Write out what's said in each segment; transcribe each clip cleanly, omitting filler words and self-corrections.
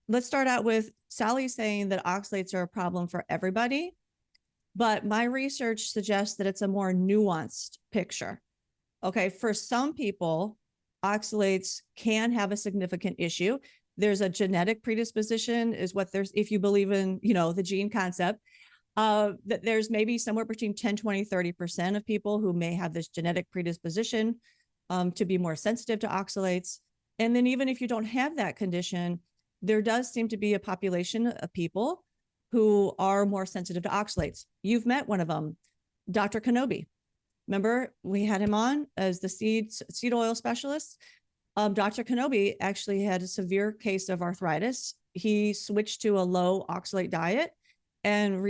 let's start out with Sally saying that oxalates are a problem for everybody. But my research suggests that it's a more nuanced picture. Okay, for some people, oxalates can have a significant issue. There's a genetic predisposition, is what there's, if you believe in, the gene concept, that there's maybe somewhere between 10, 20, 30% of people who may have this genetic predisposition to be more sensitive to oxalates. And then even if you don't have that condition, there does seem to be a population of people who are more sensitive to oxalates. You've met one of them, Dr. Kenobi. Remember, we had him on as the seed oil specialist. Dr. Kenobi actually had a severe case of arthritis. He switched to a low oxalate diet and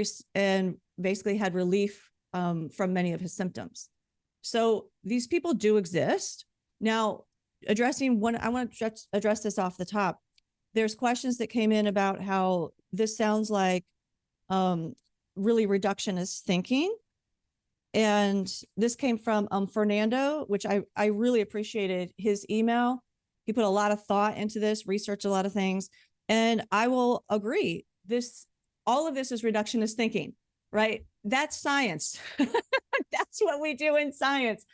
basically had relief from many of his symptoms. So these people do exist. Now, I want to address this off the top. There's questions that came in about how this sounds like really reductionist thinking. And this came from Fernando, which I really appreciated his email. He put a lot of thought into this, researched a lot of things. And I will agree, all of this is reductionist thinking, right? That's science. That's what we do in science.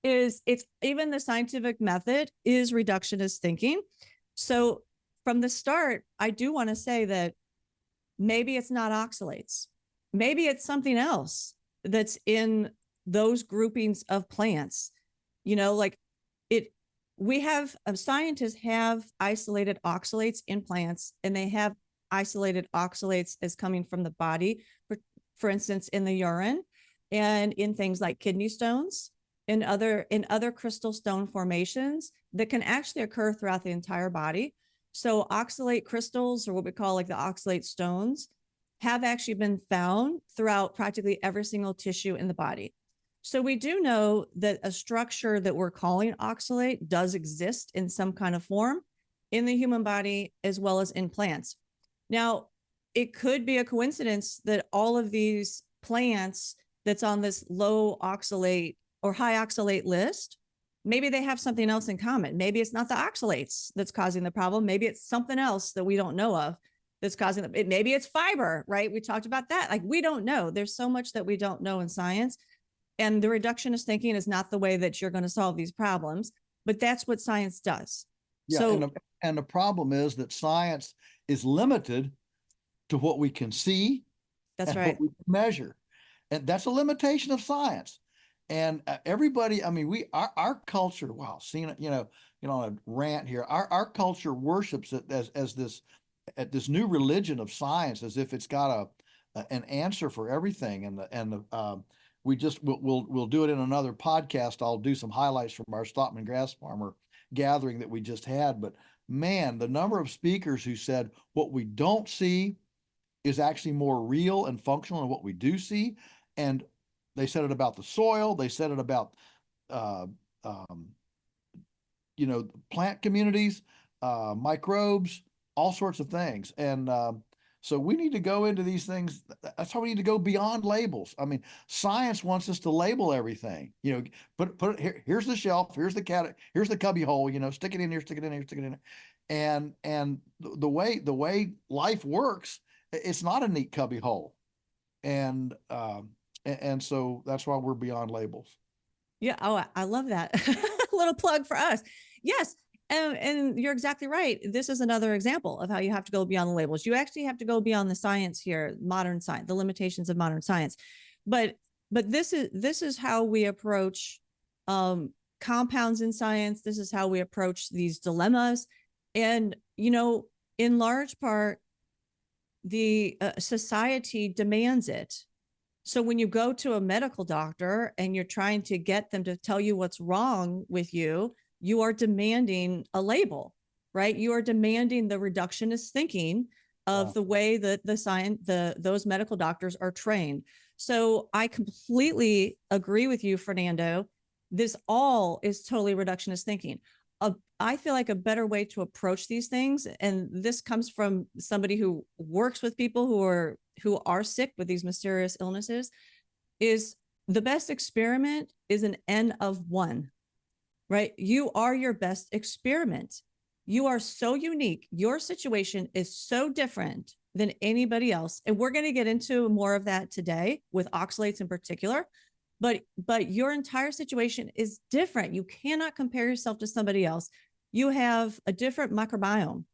It's even the scientific method is reductionist thinking. So from the start, I do want to say that maybe it's not oxalates. Maybe it's something else that's in those groupings of plants. Scientists have isolated oxalates in plants, and they have isolated oxalates as coming from the body, for instance, in the urine and in things like kidney stones and other crystal stone formations that can actually occur throughout the entire body. So oxalate crystals, or what we call like the oxalate stones, have actually been found throughout practically every single tissue in the body. So we do know that a structure that we're calling oxalate does exist in some kind of form in the human body as well as in plants. Now, it could be a coincidence that all of these plants that's on this low oxalate or high oxalate list, maybe they have something else in common. Maybe it's not the oxalates that's causing the problem. Maybe it's something else that we don't know of that's causing it. Maybe it's fiber, right? We talked about that. Like, we don't know. There's so much that we don't know in science. And the reductionist thinking is not the way that you're going to solve these problems, but that's what science does. Yeah, so, and the problem is that science is limited to what we can see. That's right. What we can measure. And that's a limitation of science. And everybody, I mean, our culture, wow, seeing it, on a rant here, our culture worships it as this new religion of science, as if it's got an answer for everything. We'll do it in another podcast. I'll do some highlights from our Stockman Grass Farmer gathering that we just had. But man, the number of speakers who said what we don't see is actually more real and functional than what we do see. And they said it about the soil. They said it about, plant communities, microbes, all sorts of things. And so we need to go into these things. That's how we need to go beyond labels. I mean, science wants us to label everything. Put it here. Here's the shelf. Here's the cat. Here's the cubby hole. Stick it in here. Stick it in here. Stick it in there. And the way life works, it's not a neat cubby hole. And so that's why we're beyond labels. Yeah. Oh, I love that. A little plug for us. Yes. And you're exactly right. This is another example of how you have to go beyond the labels. You actually have to go beyond the science here, modern science, the limitations of modern science. But this is how we approach compounds in science. This is how we approach these dilemmas. And, in large part, the society demands it. So when you go to a medical doctor and you're trying to get them to tell you what's wrong with you, you are demanding a label, right? You are demanding the reductionist thinking of the way that those medical doctors are trained. So I completely agree with you, Fernando. This all is totally reductionist thinking. I feel like a better way to approach these things, and this comes from somebody who works with people who are sick with these mysterious illnesses, is the best experiment is an N of 1. Right? You are your best experiment. You are so unique. Your situation is so different than anybody else. And we're going to get into more of that today with oxalates in particular. But your entire situation is different. You cannot compare yourself to somebody else. You have a different microbiome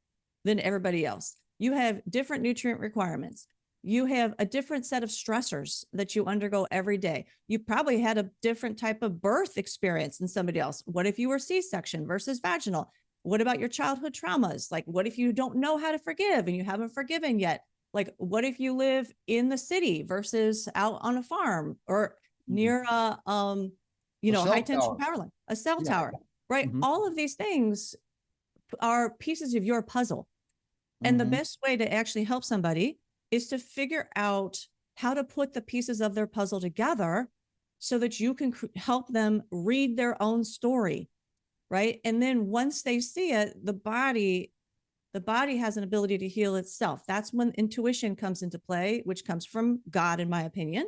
than everybody else. You have different nutrient requirements. You have a different set of stressors that you undergo every day. You probably had a different type of birth experience than somebody else. What if you were C-section versus vaginal? What about your childhood traumas? Like, what if you don't know how to forgive and you haven't forgiven yet? Like, what if you live in the city versus out on a farm or near high tension power line, a cell tower, right? All of these things are pieces of your puzzle. And the best way to actually help somebody is to figure out how to put the pieces of their puzzle together so that you can help them read their own story, right? And then once they see it, the body has an ability to heal itself. That's when intuition comes into play, which comes from God, in my opinion.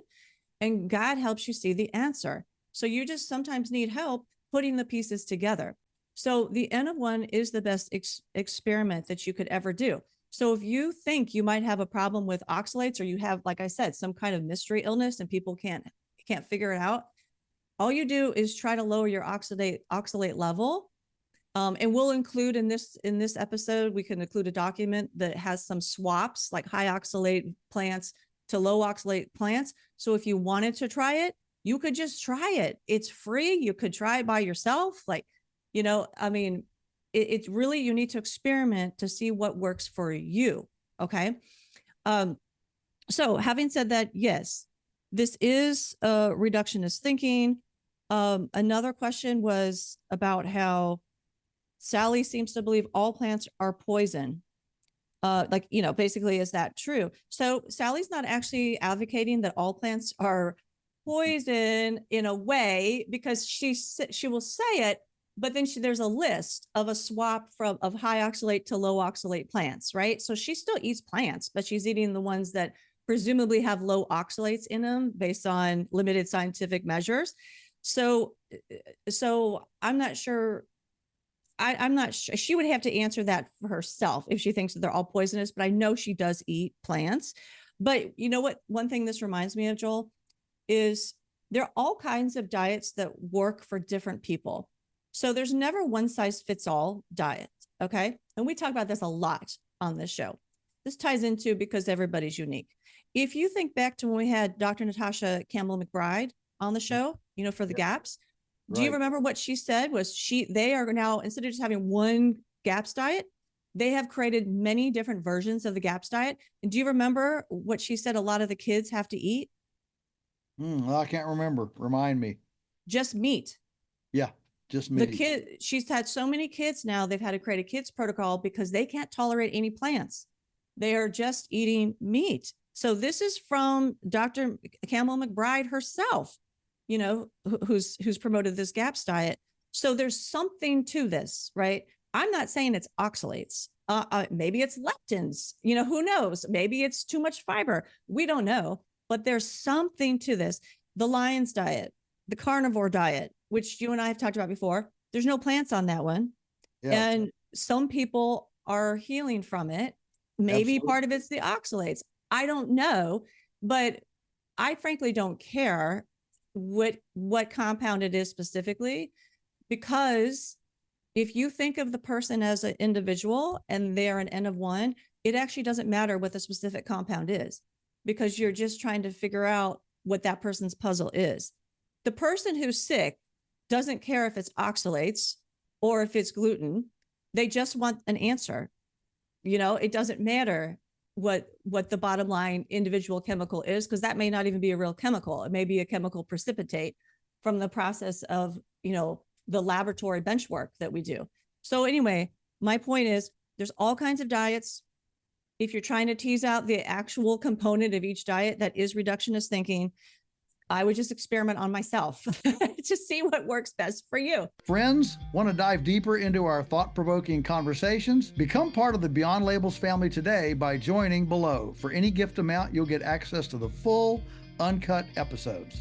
And God helps you see the answer. So you just sometimes need help putting the pieces together. So the N of 1 is the best experiment that you could ever do. So if you think you might have a problem with oxalates, or you have, like I said, some kind of mystery illness and people can't figure it out, all you do is try to lower your oxalate level. And we'll include in this episode, we can include a document that has some swaps, like high oxalate plants to low oxalate plants. So if you wanted to try it, you could just try it. It's free. You could try it by yourself. Like, I mean, it's really, you need to experiment to see what works for you. Okay. So having said that, yes, this is reductionist thinking. Another question was about how Sally seems to believe all plants are poison. Basically, is that true? So Sally's not actually advocating that all plants are poison in a way, because she will say it, but then there's a list of a swap of high oxalate to low oxalate plants, right? So she still eats plants, but she's eating the ones that presumably have low oxalates in them based on limited scientific measures. So I'm not sure. I'm not sure. She would have to answer that for herself if she thinks that they're all poisonous, but I know she does eat plants. But you know what? One thing this reminds me of, Joel, is there are all kinds of diets that work for different people. So there's never one size fits all diet. Okay. And we talk about this a lot on this show. This ties into because everybody's unique. If you think back to when we had Dr. Natasha Campbell McBride on the show, for the GAPS, do you remember what she said? They are now, instead of just having one GAPS diet, they have created many different versions of the GAPS diet. And do you remember what she said a lot of the kids have to eat? I can't remember. Remind me. Just meat. Yeah, just meat. She's had so many kids now, they've had to create a kids protocol because they can't tolerate any plants. They are just eating meat. So this is from Dr. Campbell McBride herself, who's promoted this GAPS diet. So there's something to this, right? I'm not saying it's oxalates. Maybe it's lectins, who knows? Maybe it's too much fiber. We don't know, but there's something to this. The Lion's diet, the carnivore diet, which you and I have talked about before, there's no plants on that one. Yeah. And some people are healing from it. Maybe Absolutely. Part of it's the oxalates. I don't know, but I frankly don't care what compound it is specifically, because if you think of the person as an individual and they're an N of 1, it actually doesn't matter what the specific compound is, because you're just trying to figure out what that person's puzzle is. The person who's sick doesn't care if it's oxalates or if it's gluten. They just want an answer. It doesn't matter what the bottom line individual chemical is, because that may not even be a real chemical. It may be a chemical precipitate from the process of, the laboratory bench work that we do. So anyway, my point is there's all kinds of diets. If you're trying to tease out the actual component of each diet that is reductionist thinking, I would just experiment on myself to see what works best for you. Friends, want to dive deeper into our thought-provoking conversations? Become part of the Beyond Labels family today by joining below. For any gift amount, you'll get access to the full, uncut episodes.